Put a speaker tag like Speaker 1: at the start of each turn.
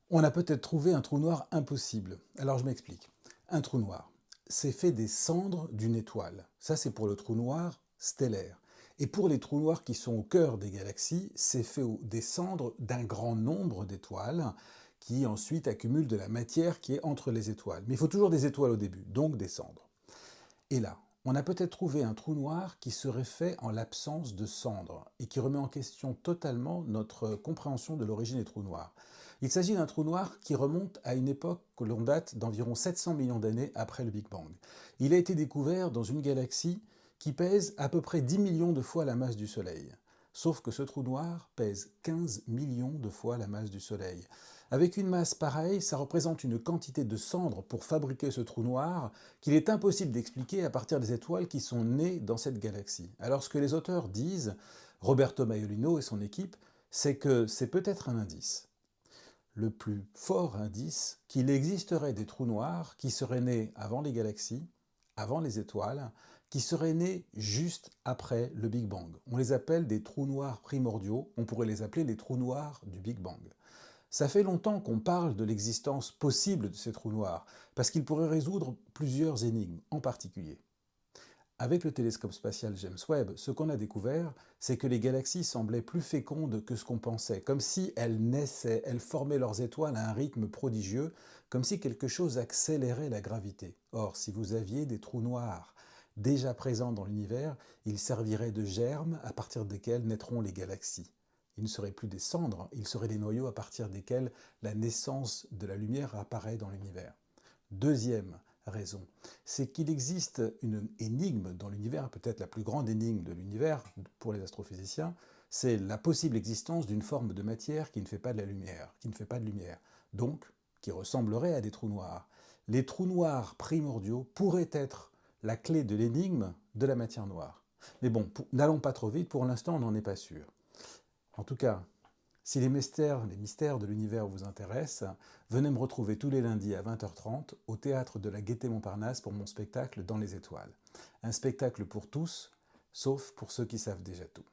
Speaker 1: On a peut-être trouvé un trou noir impossible. Alors je m'explique. Un trou noir, c'est fait des cendres d'une étoile. Ça, c'est pour le trou noir stellaire. Et pour les trous noirs qui sont au cœur des galaxies, c'est fait des cendres d'un grand nombre d'étoiles qui ensuite accumulent de la matière qui est entre les étoiles. Mais il faut toujours des étoiles au début, donc des cendres. Et là, on a peut-être trouvé un trou noir qui serait fait en l'absence de cendres et qui remet en question totalement notre compréhension de l'origine des trous noirs. Il s'agit d'un trou noir qui remonte à une époque que l'on date d'environ 700 millions d'années après le Big Bang. Il a été découvert dans une galaxie qui pèse à peu près 10 millions de fois la masse du Soleil. Sauf que ce trou noir pèse 15 millions de fois la masse du Soleil. Avec une masse pareille, ça représente une quantité de cendres pour fabriquer ce trou noir qu'il est impossible d'expliquer à partir des étoiles qui sont nées dans cette galaxie. Alors ce que les auteurs disent, Roberto Maiolino et son équipe, c'est que c'est peut-être un indice. Le plus fort indice qu'il existerait des trous noirs qui seraient nés avant les galaxies, avant les étoiles, qui seraient nés juste après le Big Bang. On les appelle des trous noirs primordiaux, on pourrait les appeler les trous noirs du Big Bang. Ça fait longtemps qu'on parle de l'existence possible de ces trous noirs, parce qu'ils pourraient résoudre plusieurs énigmes, en particulier. Avec le télescope spatial James Webb, ce qu'on a découvert, c'est que les galaxies semblaient plus fécondes que ce qu'on pensait, comme si elles naissaient, elles formaient leurs étoiles à un rythme prodigieux, comme si quelque chose accélérait la gravité. Or, si vous aviez des trous noirs déjà présents dans l'univers, ils serviraient de germes à partir desquels naîtront les galaxies. Ils ne seraient plus des cendres, ils seraient des noyaux à partir desquels la naissance de la lumière apparaît dans l'univers. Deuxième raison, c'est qu'il existe une énigme dans l'univers, peut-être la plus grande énigme de l'univers pour les astrophysiciens, c'est la possible existence d'une forme de matière qui ne fait pas de la lumière, qui ne fait pas de lumière, donc qui ressemblerait à des trous noirs. Les trous noirs primordiaux pourraient être la clé de l'énigme de la matière noire. Mais bon, n'allons pas trop vite, pour l'instant on n'en est pas sûr. En tout cas, si les mystères de l'univers vous intéressent, venez me retrouver tous les lundis à 20h30 au théâtre de la Gaîté-Montparnasse pour mon spectacle Dans les étoiles. Un spectacle pour tous, sauf pour ceux qui savent déjà tout.